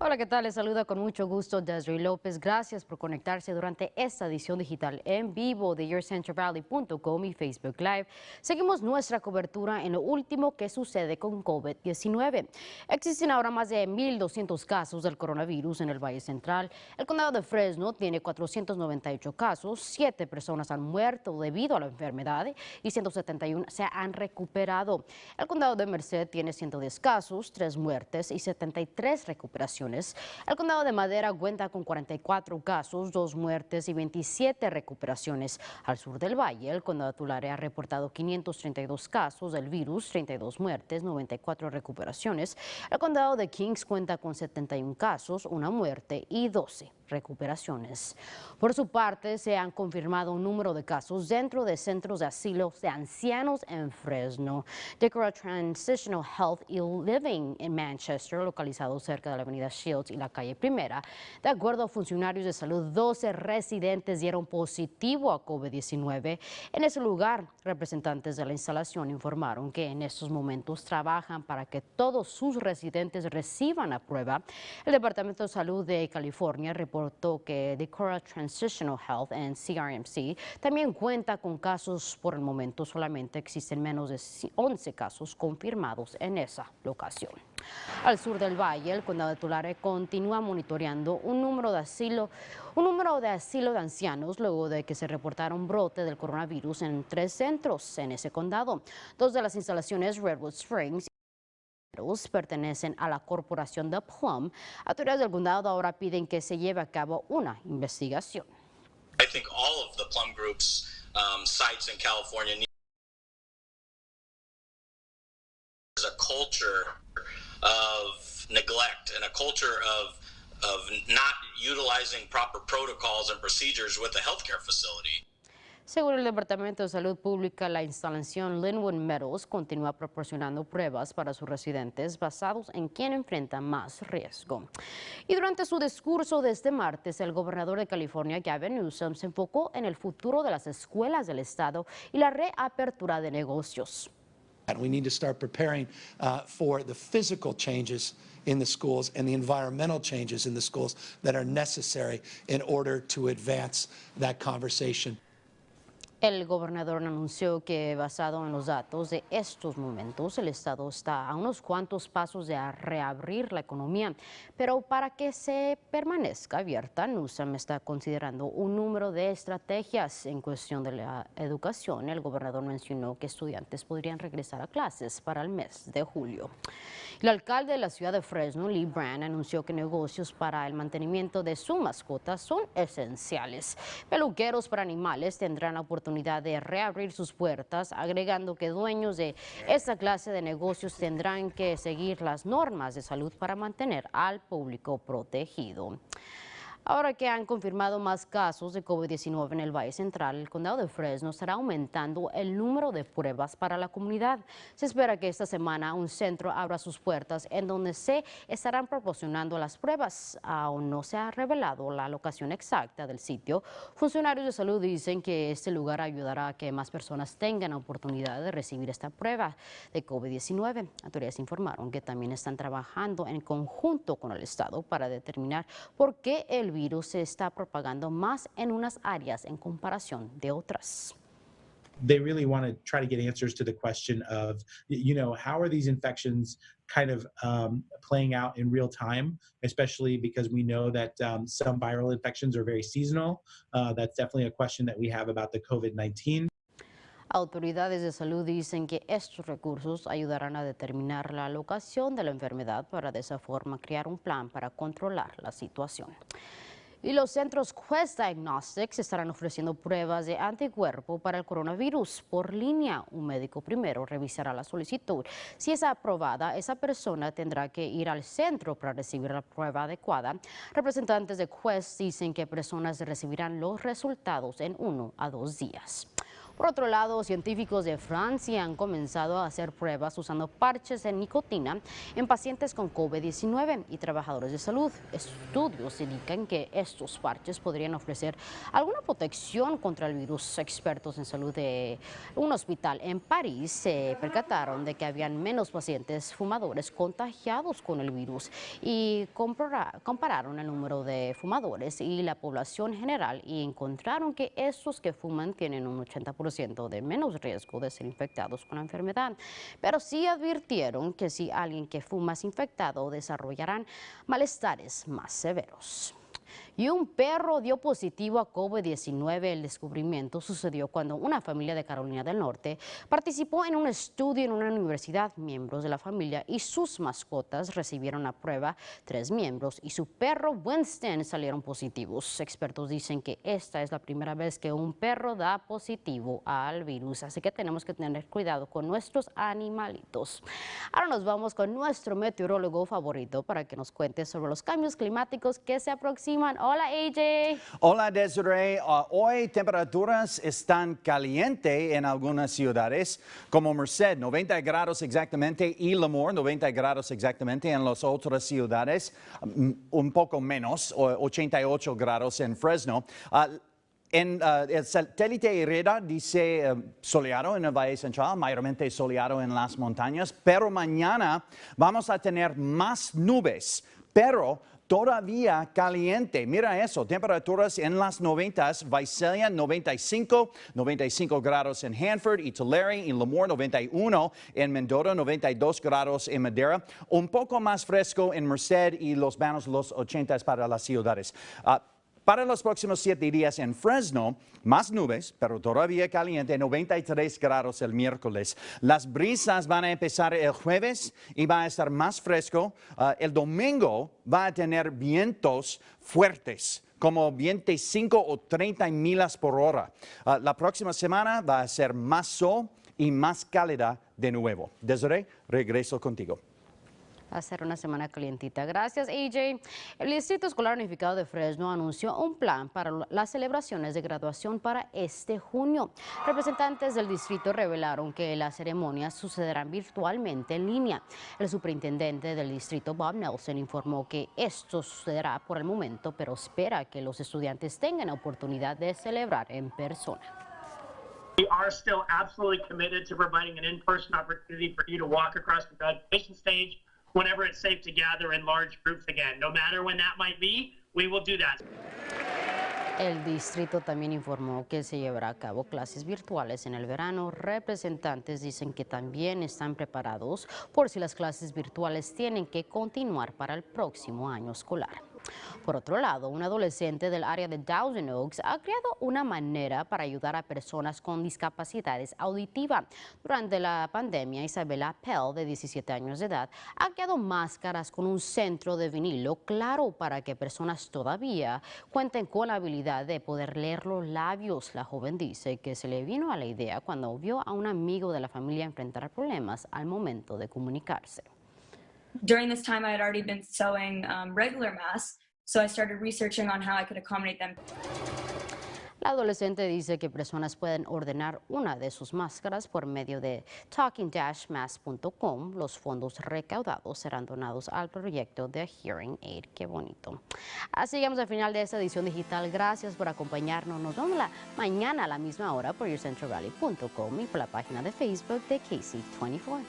Hola, ¿qué tal? Les saluda con mucho gusto Desiree López. Gracias por conectarse durante esta edición digital en vivo de yourcentralvalley.com y Facebook Live. Seguimos nuestra cobertura en lo último que sucede con COVID-19. Existen ahora más de 1,200 casos del coronavirus en el Valle Central. El condado de Fresno tiene 498 casos, 7 personas han muerto debido a la enfermedad y 171 se han recuperado. El condado de Merced tiene 110 casos, 3 muertes y 73 recuperaciones. El condado de Madera cuenta con 44 casos, 2 muertes y 27 recuperaciones. Al sur del valle, el condado de Tulare ha reportado 532 casos del virus, 32 muertes, 94 recuperaciones. El condado de Kings cuenta con 71 casos, 1 muerte y 12 recuperaciones. Por su parte, se han confirmado un número de casos dentro de centros de asilo de ancianos en Fresno. Decora Transitional Health y Living en Manchester, localizado cerca de la avenida Shields y la calle Primera. De acuerdo a funcionarios de salud, 12 residentes dieron positivo a COVID-19. En ese lugar, representantes de la instalación informaron que en estos momentos trabajan para que todos sus residentes reciban la prueba. El Departamento de Salud de California reportó que Decora Transitional Health en CRMC también cuenta con casos. Por el momento solamente existen menos de 11 casos confirmados en esa locación. Al sur del valle, el condado de Tulare continúa monitoreando un número de asilo de ancianos luego de que se reportara un brote del coronavirus en 3 centros en ese condado. 2 de las instalaciones, Redwood Springs, pertenecen a la corporación de Plum. Autoridades del condado ahora piden que se lleve a cabo una investigación. I think all of the Plum Group's sites in California need a culture of neglect and a culture of not utilizing proper protocols and procedures with a healthcare facility. Según el Departamento de Salud Pública, la instalación Linwood Meadows continúa proporcionando pruebas para sus residentes basados en quién enfrenta más riesgo. Y durante su discurso de este martes, el gobernador de California, Gavin Newsom, se enfocó en el futuro de las escuelas del estado y la reapertura de negocios. We need to start preparing for the physical changes in the schools and the environmental changes in the schools that are necessary in order to advance that conversation. El gobernador anunció que, basado en los datos de estos momentos, el estado está a unos cuantos pasos de reabrir la economía, pero para que se permanezca abierta, Newsom está considerando un número de estrategias. En cuestión de la educación, el gobernador mencionó que estudiantes podrían regresar a clases para el mes de julio. El alcalde de la ciudad de Fresno, Lee Brand, anunció que negocios para el mantenimiento de su mascota son esenciales. Peluqueros para animales tendrán la oportunidad de reabrir sus puertas, agregando que dueños de esta clase de negocios tendrán que seguir las normas de salud para mantener al público protegido. Ahora que han confirmado más casos de COVID-19 en el Valle Central, el condado de Fresno estará aumentando el número de pruebas para la comunidad. Se espera que esta semana un centro abra sus puertas en donde se estarán proporcionando las pruebas. Aún no se ha revelado la locación exacta del sitio. Funcionarios de salud dicen que este lugar ayudará a que más personas tengan la oportunidad de recibir esta prueba de COVID-19. Autoridades informaron que también están trabajando en conjunto con el estado para determinar por qué el virus se está propagando más en unas áreas en comparación de otras. They really want to try to get answers to the question of, how are these infections kind of playing out in real time, especially because we know that some viral infections are very seasonal. That's definitely a question that we have about the COVID-19. Autoridades de salud dicen que estos recursos ayudarán a determinar la locación de la enfermedad para de esa forma crear un plan para controlar la situación. Y los centros Quest Diagnostics estarán ofreciendo pruebas de anticuerpo para el coronavirus por línea. Un médico primero revisará la solicitud. Si es aprobada, esa persona tendrá que ir al centro para recibir la prueba adecuada. Representantes de Quest dicen que personas recibirán los resultados en 1 a 2 días. Por otro lado, científicos de Francia han comenzado a hacer pruebas usando parches de nicotina en pacientes con COVID-19 y trabajadores de salud. Estudios indican que estos parches podrían ofrecer alguna protección contra el virus. Expertos en salud de un hospital en París se percataron de que habían menos pacientes fumadores contagiados con el virus y compararon el número de fumadores y la población general y encontraron que estos que fuman tienen un 80% de menos riesgo de ser infectados con la enfermedad. Pero sí advirtieron que si alguien que fuma es infectado desarrollarán malestares más severos. Y un perro dio positivo a COVID-19. El descubrimiento sucedió cuando una familia de Carolina del Norte participó en un estudio en una universidad. Miembros de la familia y sus mascotas recibieron la prueba. 3 miembros y su perro Winston salieron positivos. Expertos dicen que esta es la primera vez que un perro da positivo al virus, así que tenemos que tener cuidado con nuestros animalitos. Ahora nos vamos con nuestro meteorólogo favorito para que nos cuente sobre los cambios climáticos que se aproximan. Hola, AJ. Hola, Desiree. Hoy temperaturas están calientes en algunas ciudades, como Merced, 90 grados exactamente, y Lemoore, 90 grados exactamente en las otras ciudades, un poco menos, 88 grados en Fresno. El satélite radar dice soleado en el Valle Central, mayormente soleado en las montañas, pero mañana vamos a tener más nubes, pero todavía caliente. Mira eso, temperaturas en las 90s, Visalia 95 grados en Hanford y Tulare, y Lemoore 91, en Mendota 92 grados en Madera, un poco más fresco en Merced y Los Banos los 80s para las ciudades. Para los próximos 7 días en Fresno, más nubes, pero todavía caliente, 93 grados el miércoles. Las brisas van a empezar el jueves y va a estar más fresco. El domingo va a tener vientos fuertes, como 25 o 30 millas por hora. La próxima semana va a ser más sol y más cálida de nuevo. Desiree, regreso contigo. Va a ser una semana calientita. Gracias, AJ. El Distrito Escolar Unificado de Fresno anunció un plan para las celebraciones de graduación para este junio. Representantes del distrito revelaron que las ceremonias sucederán virtualmente en línea. El superintendente del distrito, Bob Nelson, informó que esto sucederá por el momento, pero espera que los estudiantes tengan la oportunidad de celebrar en persona. We are still absolutely committed to providing an in-person opportunity for you to walk across the graduation stage whenever it's safe to gather in large groups again. No matter when that might be, we will do that. El distrito también informó que se llevará a cabo clases virtuales en el verano. Representantes dicen que también están preparados por si las clases virtuales tienen que continuar para el próximo año escolar. Por otro lado, un adolescente del área de Thousand Oaks ha creado una manera para ayudar a personas con discapacidades auditivas. Durante la pandemia, Isabela Pell, de 17 años de edad, ha creado máscaras con un centro de vinilo claro para que personas todavía cuenten con la habilidad de poder leer los labios. La joven dice que se le vino a la idea cuando vio a un amigo de la familia enfrentar problemas al momento de comunicarse. During this time, I had already been sewing regular masks, so I started researching on how I could accommodate them. La adolescente dice que personas pueden ordenar una de sus máscaras por medio de talking-mask.com. Los fondos recaudados serán donados al proyecto de Hearing Aid. Qué bonito. Así llegamos al final de esta edición digital. Gracias por acompañarnos. Nos vemos mañana a la misma hora por yourcentralvalley.com y por la página de Facebook de KC24.